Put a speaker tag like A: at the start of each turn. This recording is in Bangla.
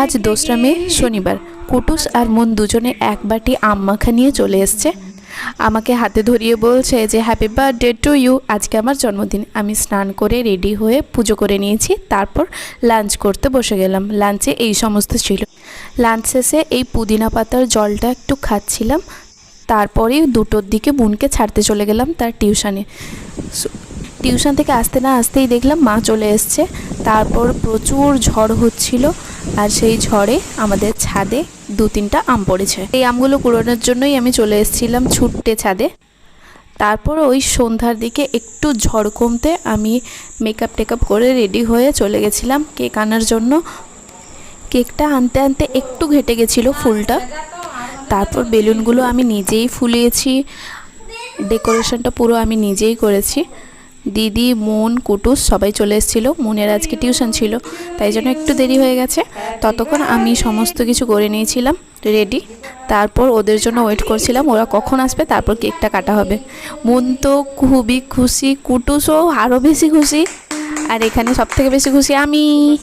A: আজ 2রা মে শনিবার। কুটুস আর মন দুজনে এক বাটি আম মাখা নিয়ে চলে এসছে। আমাকে হাতে ধরিয়ে বলছে যে হ্যাপি বার্থডে টু ইউ, আজকে আমার জন্মদিন। আমি স্নান করে রেডি হয়ে পুজো করে নিয়েছি, তারপর লাঞ্চ করতে বসে গেলাম। লাঞ্চে এই সমস্ত ছিল। লাঞ্চ শেষে এই পুদিনা পাতার জলটা একটু খাচ্ছিলাম, তারপরে 2টোর দিকে বোনকে ছাড়তে চলে গেলাম তার টিউশানে। টিউশন থেকে আসতে না আসতেই দেখলাম মা চলে এসছে। তারপর প্রচুর ঝড় হচ্ছিল, আর সেই ঝড়ে আমাদের ছাদে 2-3টা আম পড়েছে। এই আমগুলো কুড়োনোর জন্যই আমি চলে এসেছিলাম ছুট্টে ছাদে। তারপর ওই সন্ধ্যার দিকে একটু ঝড় কমতে আমি মেকআপ টেকআপ করে রেডি হয়ে চলে গেছিলাম কেক আনার জন্য। কেকটা আনতে আনতে একটু ঘেটে গেছিলো ফুলটা। তারপর বেলুনগুলো আমি নিজেই ফুলিয়েছি, ডেকোরেশনটা পুরো আমি নিজেই করেছি। দিদি, মন, কুটুস সবাই চলে এসেছিলো। মনের আজকে টিউশন ছিল, তাই জন্য একটু দেরি হয়ে গেছে। ততক্ষণ আমি সমস্ত কিছু করে নিয়েছিলাম রেডি। তারপর ওদের জন্য ওয়েট করছিলাম ওরা কখন আসবে, তারপর কেকটা কাটা হবে। মন তো খুবই খুশি, কুটুসও আরও বেশি খুশি, আর এখানে সবথেকে বেশি খুশি আমি।